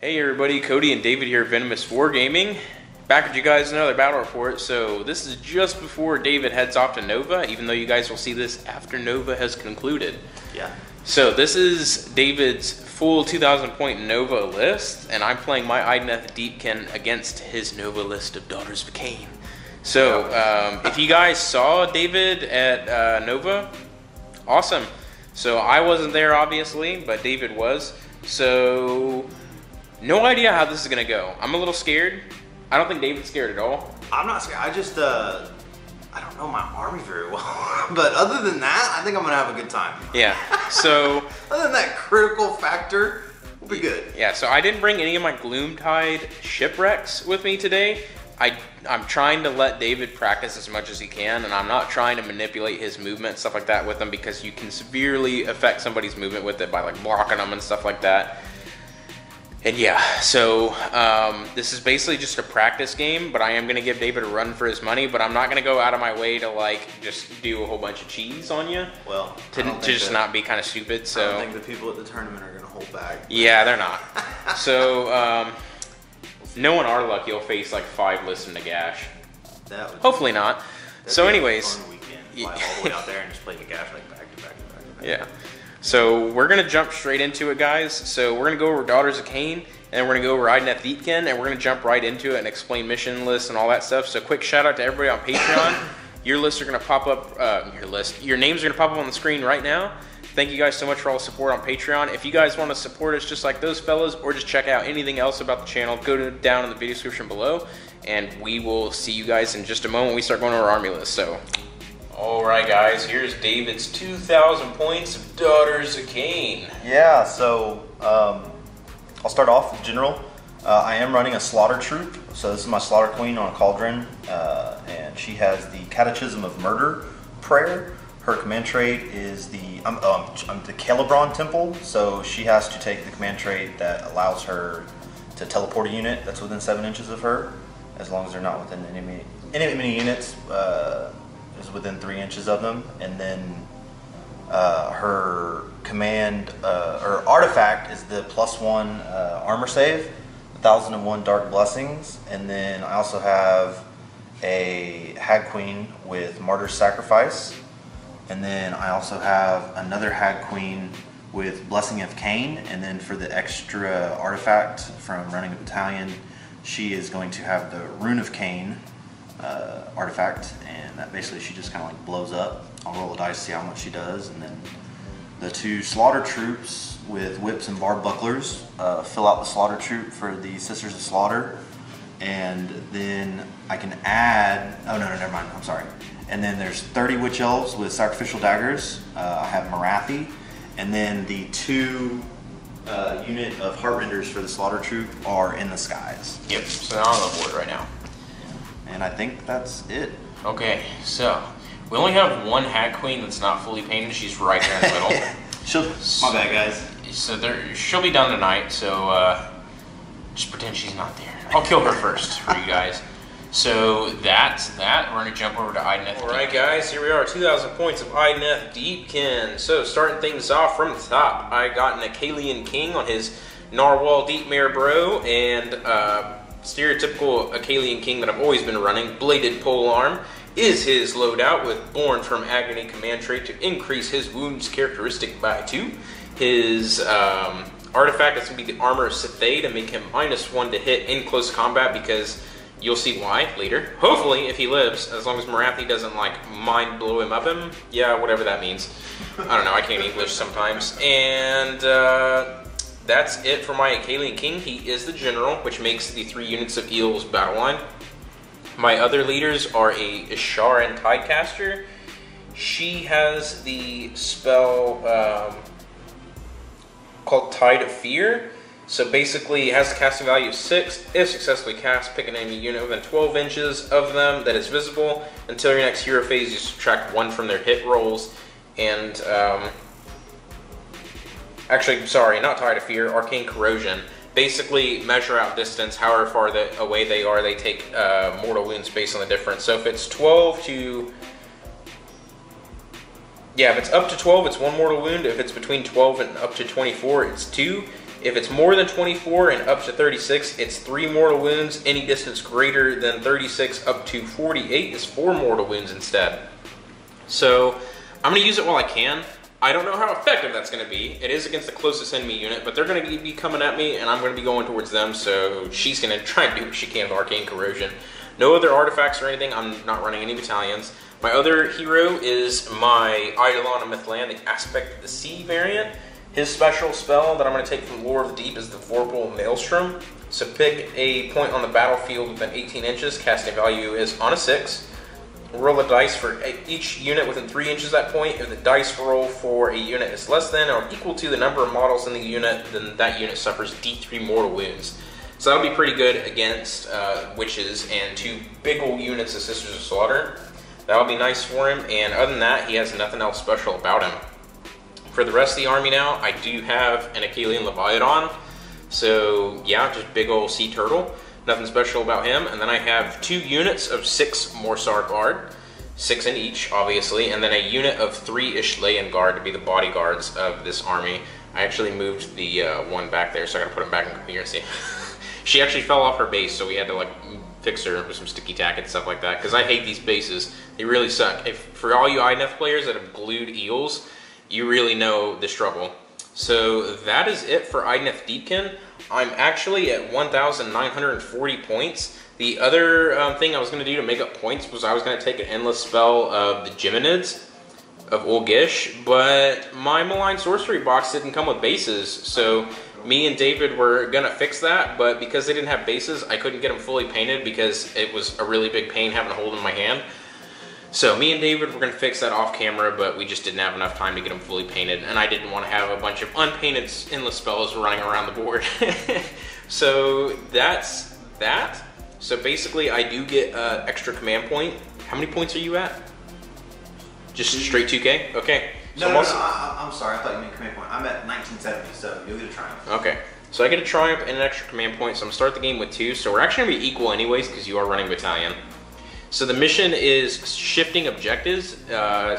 Hey everybody, Cody and David here at Venomous 4 Gaming. Back with you guys another battle report. So this is just before David heads off to Nova, even though you guys will see this after Nova has concluded. Yeah. So this is David's full 2,000 point Nova list, and I'm playing my Idoneth Deepkin against his Nova list of Daughters of Khaine. So if you guys saw David at Nova, awesome. So I wasn't there obviously, but David was. So no idea how this is gonna go. I'm a little scared. I don't think David's scared at all. I'm not scared. I just, I don't know my army very well. But other than that, I think I'm gonna have a good time. Yeah, so. Other than that critical factor, we'll be good. Yeah, so I didn't bring any of my Gloomtide shipwrecks with me today. I'm trying to let David practice as much as he can, and I'm not trying to manipulate his movement and stuff like that with him, because you can severely affect somebody's movement with it by like blocking them and stuff like that. And yeah, so this is basically just a practice game, but I am gonna give David a run for his money, but I'm not gonna go out of my way to like just do a whole bunch of cheese on you. Well, to just not be kind of stupid. So I don't think the people at the tournament are gonna hold back. Yeah, they're not. So knowing our luck, you'll face like 5 Listen to Gash. That would hopefully not. So anyways, fun weekend. Fly all the way out there and just play the Gash like back to back to back to back. Yeah. So we're gonna jump straight into it, guys. So we're gonna go over Daughters of Khaine, and then we're gonna go over Idoneth Deepkin, and we're gonna jump right into it and explain mission lists and all that stuff. So quick shout out to everybody on Patreon. Your lists are gonna pop up. Your names are gonna pop up on the screen right now. Thank you guys so much for all the support on Patreon. If you guys want to support us just like those fellas, or just check out anything else about the channel, go down in the video description below, and we will see you guys in just a moment when we start going over our army list. So. Alright guys, here's David's 2,000 points of Daughters of Khaine. Yeah, so I'll start off with General. I am running a Slaughter Troop, so this is my Slaughter Queen on a Cauldron, and she has the Catechism of Murder prayer. Her command trait is the Calibron Temple, so she has to take the command trait that allows her to teleport a unit that's within 7 inches of her, as long as they're not within enemy units. Is within 3 inches of them, and then her command or artifact is the +1 armor save, 1001 Dark Blessings, and then I also have a Hag Queen with Martyr's Sacrifice, and then I also have another Hag Queen with Blessing of Khaine, and then for the extra artifact from running a battalion, she is going to have the Rune of Khaine artifact, and that basically she just kind of like blows up. I'll roll a dice to see how much she does, and then the 2 Slaughter Troops with whips and barbed bucklers fill out the Slaughter Troop for the Sisters of Slaughter, and then I can add, oh no, never mind, I'm sorry. And then there's 30 Witch Elves with Sacrificial Daggers. I have Marathi, and then the 2 unit of Heartrenders for the Slaughter Troop are in the skies. Yep, so they're on the board right now. And I think that's it. Okay, so we only have 1 Hag Queen that's not fully painted. She's right there in the middle. My bad, guys. So she'll be done tonight, so just pretend she's not there. I'll kill her first for you guys. So that's that. We're going to jump over to Idoneth. Alright guys, here we are, 2,000 points of Idoneth Deepkin. So starting things off from the top, I got an Achalian King on his Narwhal Deepmare Bro, and stereotypical Achalian King that I've always been running, Bladed Polearm, is his loadout with Born from Agony command trait to increase his wounds characteristic by 2. His artifact is going to be the Armor of Sithai to make him -1 to hit in close combat, because you'll see why later. Hopefully, if he lives, as long as Marathi doesn't like mind blow him up him. Yeah, whatever that means. I don't know, I can't English sometimes. And that's it for my Achalian King. He is the general, which makes the 3 units of Eels battle line. My other leaders are a Isharan Tidecaster. She has the spell called Tide of Fear. So basically, it has a casting value of 6. If successfully cast, pick an enemy unit within 12 inches of them that is visible. Until your next hero phase, you subtract 1 from their hit rolls. And actually, sorry, not Tide of Fear, Arcane Corrosion. Basically, measure out distance, however far away they are, they take mortal wounds based on the difference. So if it's 12 to... Yeah, if it's up to 12, it's 1 mortal wound. If it's between 12 and up to 24, it's 2. If it's more than 24 and up to 36, it's 3 mortal wounds. Any distance greater than 36 up to 48 is 4 mortal wounds instead. So I'm going to use it while I can. I don't know how effective that's going to be. It is against the closest enemy unit, but they're going to be coming at me, and I'm going to be going towards them, so she's going to try and do what she can with Arcane Corrosion. No other artifacts or anything. I'm not running any battalions. My other hero is my Idoneth Deepkin, the Aspect of the Sea variant. His special spell that I'm going to take from Lore of the Deep is the Vorpal Maelstrom. So pick a point on the battlefield within 18 inches. Casting value is on a 6. Roll a dice for each unit within 3 inches of that point. If the dice roll for a unit is less than or equal to the number of models in the unit, then that unit suffers D3 mortal wounds. So that'll be pretty good against witches and 2 big old units of Sisters of Slaughter. That'll be nice for him, and other than that, he has nothing else special about him. For the rest of the army now, I do have an Achillean Leviathan. So yeah, just big old sea turtle. Nothing special about him. And then I have 2 units of 6 Morsar Guard, 6 in each, obviously, and then a unit of 3 Ishleyan Guard to be the bodyguards of this army. I actually moved the one back there, so I gotta put him back in here. See, she actually fell off her base, so we had to like fix her with some sticky tack and stuff like that. Because I hate these bases; they really suck. For all you Idoneth players that have glued eels, you really know the struggle. So that is it for Idoneth Deepkin. I'm actually at 1,940 points. The other thing I was going to do to make up points was I was going to take an endless spell of the Geminids of Ulgish, but my Malign Sorcery box didn't come with bases, so me and David were going to fix that, but because they didn't have bases, I couldn't get them fully painted because it was a really big pain having to hold in my hand. So me and David were going to fix that off camera, but we just didn't have enough time to get them fully painted, and I didn't want to have a bunch of unpainted endless spells running around the board. So that's that. So basically I do get extra command point. How many points are you at? Just straight 2K? Okay. So I'm sorry, I thought you meant command point. I'm at 1970, so you'll get a triumph. Okay. So I get a triumph and an extra command point, so I'm going to start the game with 2. So we're actually going to be equal anyways, because you are running battalion. So the mission is shifting objectives,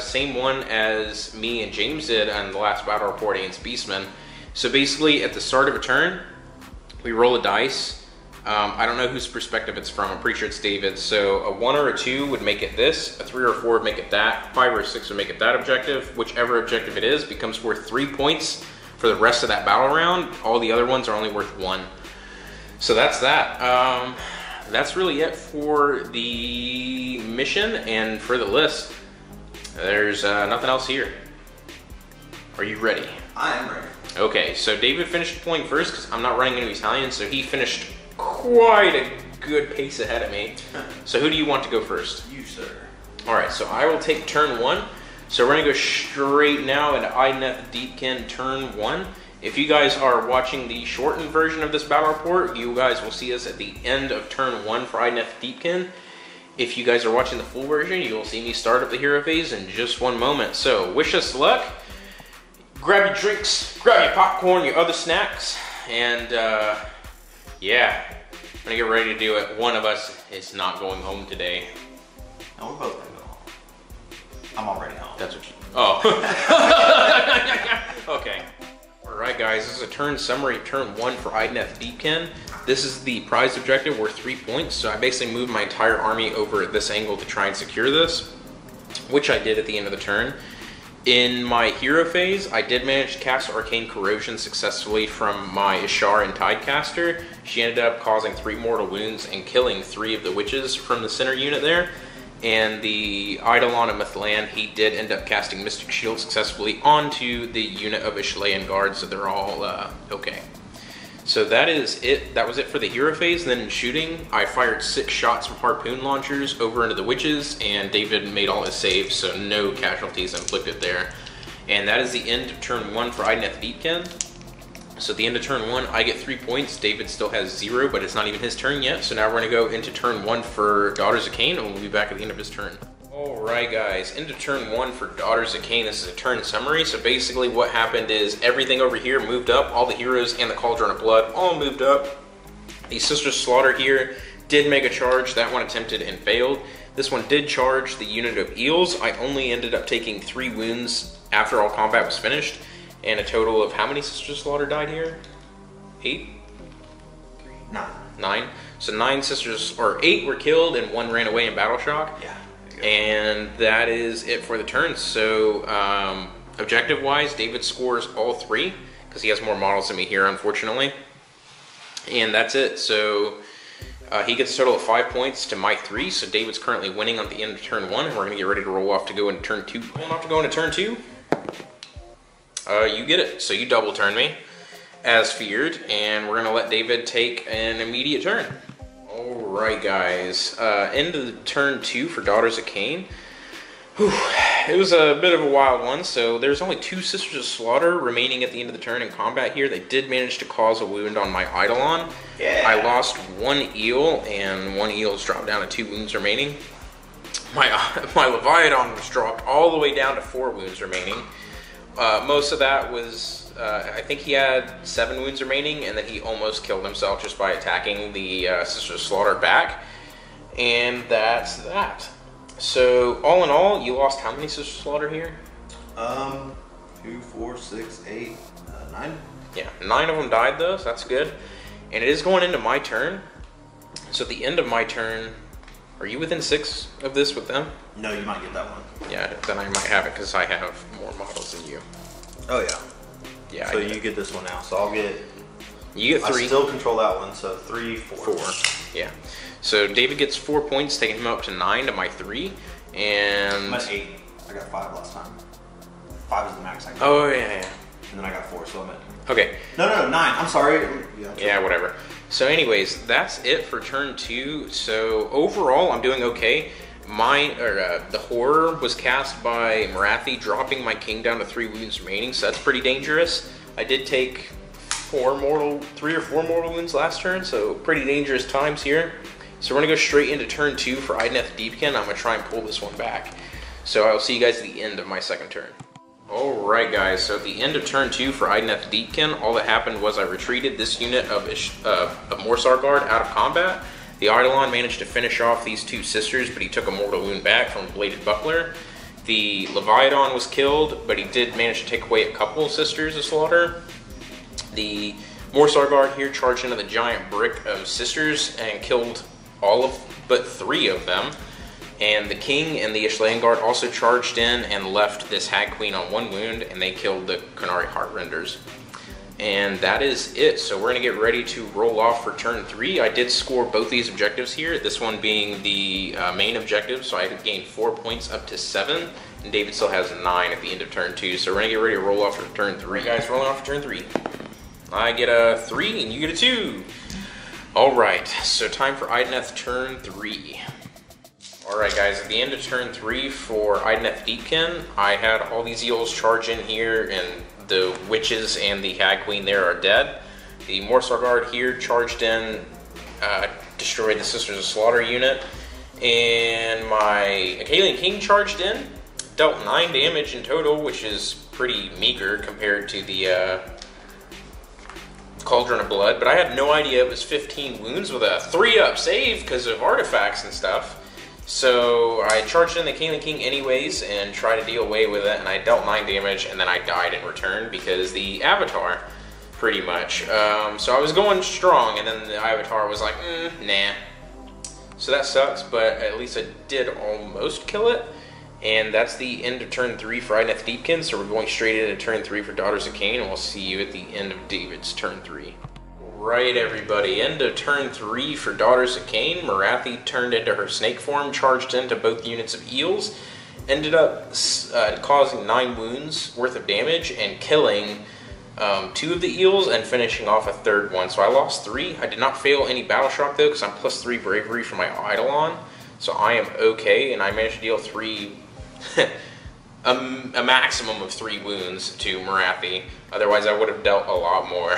same one as me and James did on the last battle report against Beastmen. So basically at the start of a turn, we roll a dice. I don't know whose perspective it's from, I'm pretty sure it's David's. So a 1 or a 2 would make it this, a 3 or a 4 would make it that, 5 or a 6 would make it that objective. Whichever objective it is becomes worth 3 points for the rest of that battle round. All the other ones are only worth 1. So that's that. That's really it for the mission and for the list. There's nothing else here. Are you ready? I am ready. Okay, so David finished deploying first because I'm not running any battalions, so he finished quite a good pace ahead of me. So who do you want to go first? You, sir. Alright, so I will take turn 1. So we're going to go straight now into Idoneth Deepkin turn 1. If you guys are watching the shortened version of this battle report, you guys will see us at the end of turn 1 for Idoneth Deepkin. If you guys are watching the full version, you will see me start up the hero phase in just one moment. So wish us luck. Grab your drinks, grab your popcorn, your other snacks, and yeah, I'm gonna get ready to do it. One of us is not going home today. No, we're both gonna go home. I'm already home. That's what you... Oh. Okay. Alright guys, this is a turn summary, turn 1 for Idoneth Deepkin. This is the prize objective worth 3 points, so I basically moved my entire army over at this angle to try and secure this, which I did at the end of the turn. In my hero phase, I did manage to cast Arcane Corrosion successfully from my Ishar and Tidecaster. She ended up causing 3 mortal wounds and killing 3 of the witches from the center unit there. And the Idoneth Deepkin, he did end up casting Mystic Shield successfully onto the unit of Ishleyan Guard, so they're all okay. So that is it. That was it for the hero phase. Then in shooting, I fired 6 shots from harpoon launchers over into the witches, and David made all his saves, so no casualties inflicted there. And that is the end of turn 1 for Idoneth Deepkin. So at the end of turn 1, I get 3 points. David still has 0, but it's not even his turn yet. So now we're going to go into turn 1 for Daughters of Khaine, and we'll be back at the end of his turn. Alright guys, into turn 1 for Daughters of Khaine. This is a turn summary. So basically what happened is everything over here moved up. All the heroes and the Cauldron of Blood all moved up. The Sisters of Slaughter here did make a charge. That one attempted and failed. This one did charge the unit of Eels. I only ended up taking 3 wounds after all combat was finished. And a total of how many Sisters of Slaughter died here? 8? 9. 9. So 9 sisters, or 8 were killed and 1 ran away in battle shock. Yeah. And that is it for the turns. So objective-wise, David scores all 3 because he has more models than me here, unfortunately. And that's it. So he gets a total of 5 points to my 3. So David's currently winning at the end of turn 1, and we're gonna get ready to roll off to go into turn 2. Rolling off to go into turn 2. You get it. So you double turn me, as feared, and we're gonna let David take an immediate turn. All right, guys. Into turn 2 for Daughters of Khaine. Whew. It was a bit of a wild one. So there's only 2 Sisters of Slaughter remaining at the end of the turn in combat here. They did manage to cause a wound on my Eidolon. Yeah. I lost 1 eel, and 1 eel's dropped down to 2 wounds remaining. My Leviathan was dropped all the way down to 4 wounds remaining. Most of that was, I think he had 7 wounds remaining, and then he almost killed himself just by attacking the Sisters of Slaughter back. And that's that. So, all in all, you lost how many Sisters of Slaughter here? 2, 4, 6, 8, 9. Yeah, 9 of them died though, so that's good. And it is going into my turn. So at the end of my turn, are you within 6 of this with them? No, you might get that one. Yeah, then I might have it because I have more models than you. Oh yeah. Yeah. So you get this one now. So I'll get. You get 3. I still control that one. So 3, 4. 4. Yeah. So David gets 4 points, taking him up to 9 to my 3, and I'm at 8. I got 5 last time. 5 is the max I got. Oh yeah. And then I got 4, so I'm at. Okay. No, 9. I'm sorry. Yeah, whatever. So anyways, that's it for turn 2. So overall, I'm doing okay. The horror was cast by Marathi, dropping my king down to 3 wounds remaining, so that's pretty dangerous. I did take 3 or 4 mortal wounds last turn, so pretty dangerous times here. So we're gonna go straight into turn 2 for Idoneth Deepkin. I'm gonna try and pull this one back. So I'll see you guys at the end of my second turn. Alright guys, so at the end of turn 2 for Idoneth Deepkin, all that happened was I retreated this unit of Meixsell Guard out of combat. The Eidolon managed to finish off these 2 sisters, but he took a mortal wound back from a bladed buckler. The Leviathan was killed, but he did manage to take away a couple of Sisters of Slaughter. The Meixsell Guard here charged into the giant brick of sisters and killed all of but 3 of them. And the king and the Ishlean Guard also charged in and left this Hag Queen on 1 wound, and they killed the Khaine Heartrenders. And that is it. So we're going to get ready to roll off for turn 3. I did score both these objectives here, this one being the main objective, so I gained 4 points up to 7, and David still has 9 at the end of turn 2. So we're going to get ready to roll off for turn 3. Guys, rolling off for turn 3. I get a 3 and you get a 2. Alright, so time for Idoneth turn 3. Alright guys, at the end of turn 3 for Idoneth Deepkin, I had all these eels charge in here, and the witches and the Hag Queen there are dead. The Meixsell Guard here charged in, destroyed the Sisters of Slaughter unit, and my Achaian King charged in, dealt 9 damage in total, which is pretty meager compared to the Cauldron of Blood, but I had no idea it was 15 wounds with a 3-up save because of artifacts and stuff. So I charged in the Khaine King anyways and tried to deal away with it, and I dealt 9 damage, and then I died in return because the Avatar, pretty much. So I was going strong, and then the Avatar was like, nah. So that sucks, but at least I did almost kill it. And that's the end of turn 3 for Idoneth Deepkin, so we're going straight into turn 3 for Daughters of Khaine, and we'll see you at the end of David's turn 3. Right, everybody, end of turn 3 for Daughters of Khaine. Marathi turned into her snake form, charged into both units of eels, ended up causing 9 wounds worth of damage and killing 2 of the eels and finishing off a 3rd one. So I lost 3. I did not fail any battle shock though, because I'm +3 bravery for my Eidolon, so I am okay, and I managed to deal 3 a maximum of 3 wounds to Marathi. Otherwise I would have dealt a lot more.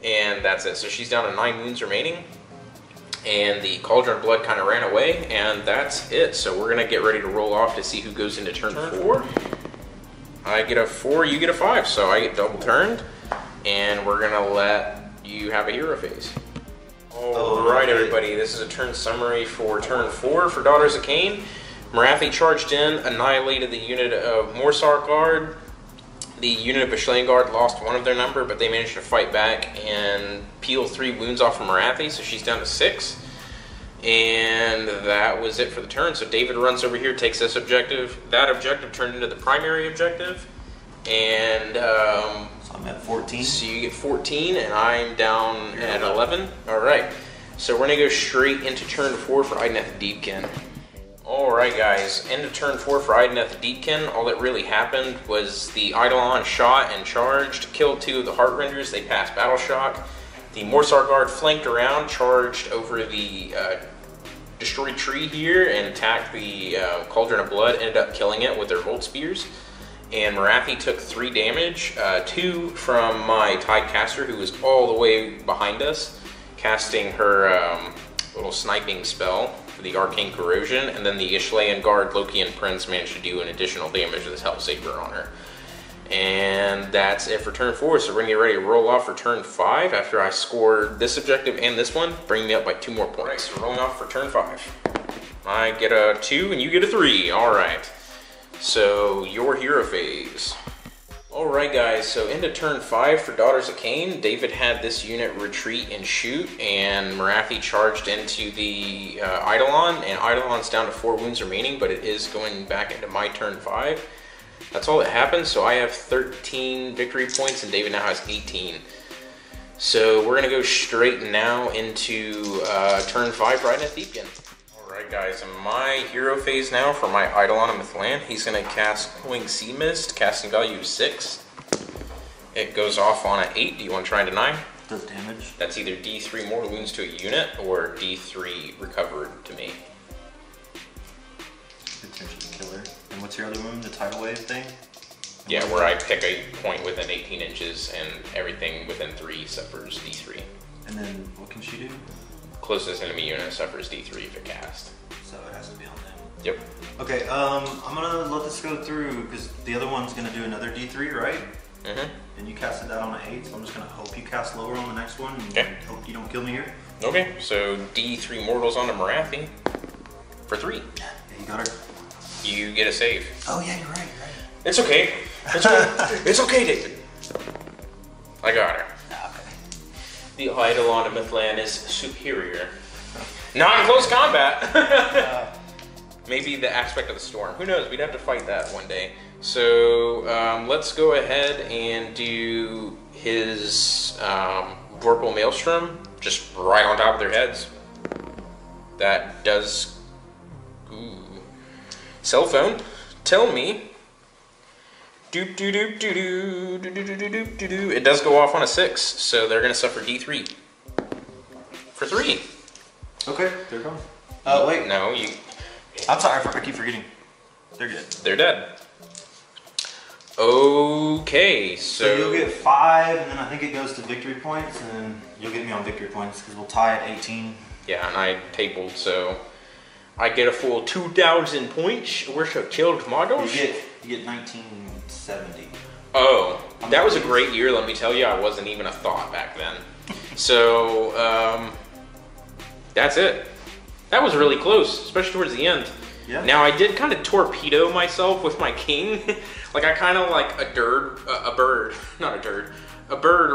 And that's it. So she's down to 9 wounds remaining, and the Cauldron of Blood kind of ran away, and that's it. So we're gonna get ready to roll off to see who goes into turn 4. I get a 4, you get a 5, so I get double turned, and we're gonna let you have a hero phase. Alright everybody, this is a turn summary for turn 4 for Daughters of Khaine. Marathi charged in, annihilated the unit of Meixsell Guard, The unit of Battalion Guard lost one of their number, but they managed to fight back and peel 3 wounds off of Marathi, so she's down to 6. And that was it for the turn. So David runs over here, takes this objective. That objective turned into the primary objective. And so I'm at 14. So you get 14, and I'm down at 11. All right. So we're going to go straight into turn 4 for Idoneth Deepkin. Alright guys, into turn 4 for Idoneth Deepkin. All that really happened was the Eidolon shot and charged, killed 2 of the Heartrenders, they passed Battle Shock. The Morsar Guard flanked around, charged over the destroyed tree here, and attacked the Cauldron of Blood, ended up killing it with their Volt Spears. And Marathi took 3 damage, 2 from my Tide Caster, who was all the way behind us, casting her little sniping spell for the Arcane Corrosion, and then the Ishlean Guard, Loki and Prince managed to do an additional damage with this Hell Saber on her. And that's it for turn 4, so we're gonna get ready to roll off for turn 5 after I score this objective and this one, bringing me up by 2 more points. Right, so rolling off for turn 5. I get a 2 and you get a 3, alright. So, your hero phase. Alright guys, so into turn 5 for Daughters of Khaine. David had this unit retreat and shoot, and Marathi charged into the Eidolon, and Eidolon's down to 4 wounds remaining, but it is going back into my turn 5. That's all that happened, so I have 13 victory points, and David now has 18. So we're going to go straight now into turn 5 for Idoneth Deepkin. Alright guys, in my hero phase now for my Eidolon of Mythland, he's going to cast Cooling Sea Mist, casting value 6. It goes off on an 8. Do you want to try and deny? Does damage. That's either D3 mortal wounds to a unit or D3 recovered to me. Potentially killer. And what's your other wound? The tidal wave thing? Yeah, where I pick a point within 18 inches and everything within 3 suffers D3. And then what can she do? Closest enemy unit suffers D3 if it cast. So it has to be on them. Yep. Okay, I'm gonna let this go through because the other one's gonna do another D3, right? Mm-hmm. And you casted that on an 8, so I'm just gonna hope you cast lower on the next one and hope you don't kill me here. Okay, so D3 mortals onto Marathi for 3. Yeah, you got her. You get a save. Oh yeah, you're right. It's okay. It's okay. It's okay, David. I got her. Okay. The Eidolon of Mythland is superior. Not in close combat. Maybe the aspect of the storm. Who knows? We'd have to fight that one day. So let's go ahead and do his Vorpal Maelstrom just right on top of their heads. That does... Ooh. Cell phone, tell me. Doop doop doop doop doop doop doop doop doop. It does go off on a 6, so they're gonna suffer D3 for 3. Okay, they're gone. Wait. No, you. I'm sorry, I keep forgetting. They're good. They're dead. Okay, so you'll get 5, and then I think it goes to victory points, and then you'll get me on victory points because we'll tie at 18. Yeah, and I tabled, so I get a full 2,000 points worth of killed models. You get 1970. Oh, that was a great year, let me tell you. I wasn't even a thought back then. So, that's it. That was really close, especially towards the end. Yeah. Now, I did kind of torpedo myself with my king. Like, I kind of like a bird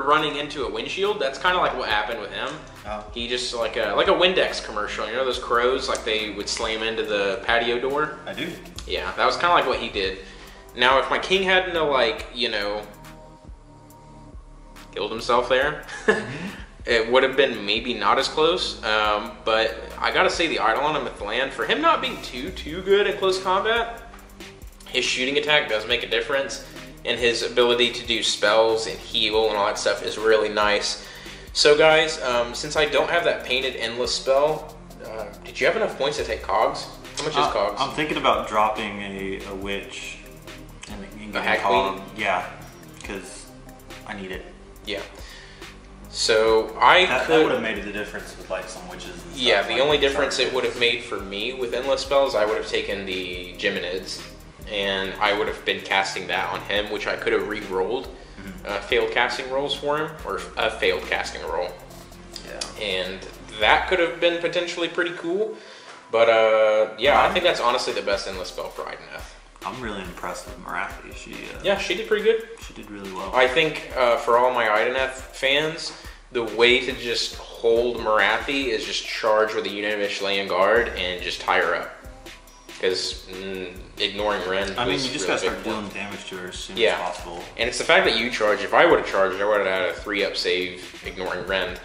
running into a windshield. That's kind of like what happened with him. Oh. He just, like a Windex commercial. You know those crows, like they would slam into the patio door? I do. Yeah, that was kind of like what he did. Now, if my king hadn't, like, you know, killed himself there, it would have been maybe not as close. But I gotta say, the Eidolon of Mythland, for him not being too good in close combat, his shooting attack does make a difference, and his ability to do spells and heal and all that stuff is really nice. So guys, since I don't have that painted endless spell, did you have enough points to take cogs? How much is cogs? I'm thinking about dropping a witch and a Hag Queen? Yeah, because I need it. Yeah. So that would have made the difference with like some witches and stuff. Yeah, the only difference it would have made for me with endless spells, I would have taken the Geminids, and I would have been casting that on him, which I could have re-rolled failed casting rolls for him, or a failed casting roll. Yeah. And that could have been potentially pretty cool. But yeah, I think that's honestly the best endless spell for Idoneth. I'm really impressed with Marathi. Yeah, she did pretty good. She did really well. I think for all my Idoneth fans, the way to just hold Marathi is just charge with a unit of Meixsell guard and just tie her up. Because ignoring Rend. I mean, you just gotta start dealing damage to her as soon as possible. And it's the fact that you charge. If I would have charged, I would have had a 3-up save ignoring Rend.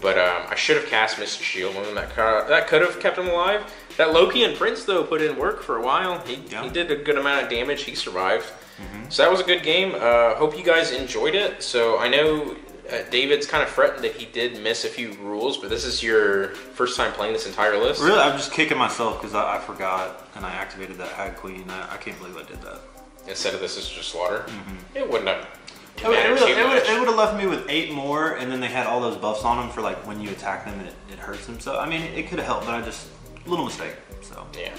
But I should have cast Mystic Shield on him. That could have kept him alive. That Loki and Prince, though, put in work for a while. He did a good amount of damage. He survived. So that was a good game. Hope you guys enjoyed it. So I know David's kind of fretting that he did miss a few rules, but this is your first time playing this entire list? Really, I'm just kicking myself because I forgot and I activated that Hag Queen. I can't believe I did that. Instead of this is just slaughter? It wouldn't have. It would have left me with 8 more, and then they had all those buffs on them for like when you attack them, it hurts them. So I mean, it could have helped, but little mistake. So yeah.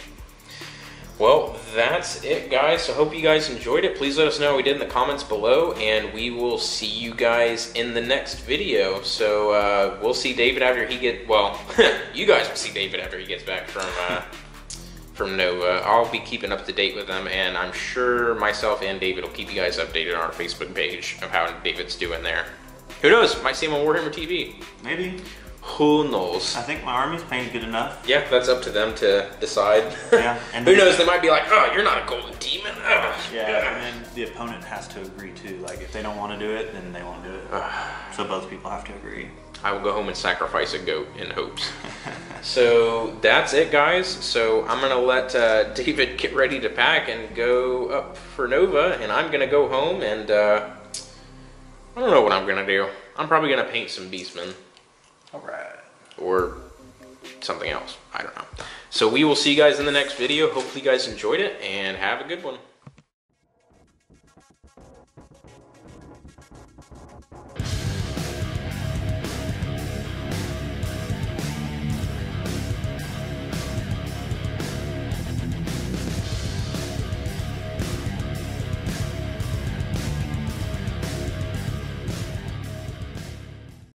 Well, that's it, guys. So hope you guys enjoyed it. Please let us know how we did in the comments below, and we will see you guys in the next video. So we'll see David after he gets. Well, you guys will see David after he gets back from Nova. I'll be keeping up to date with them, and I'm sure myself and David will keep you guys updated on our Facebook page of how David's doing there. Who knows? Might see him on Warhammer TV. Maybe. Who knows? I think my army's playing good enough. Yeah, that's up to them to decide. Yeah. And who knows? They might be like, "Oh, you're not a golden demon." Yeah, and then the opponent has to agree too. Like, if they don't want to do it, then they won't do it. So both people have to agree. I will go home and sacrifice a goat in hopes. So that's it, guys. So I'm gonna let David get ready to pack and go up for Nova, and I'm gonna go home and I don't know what I'm gonna do. I'm probably gonna paint some beastmen. All right. Or something else. I don't know. So we will see you guys in the next video. Hopefully you guys enjoyed it, and have a good one.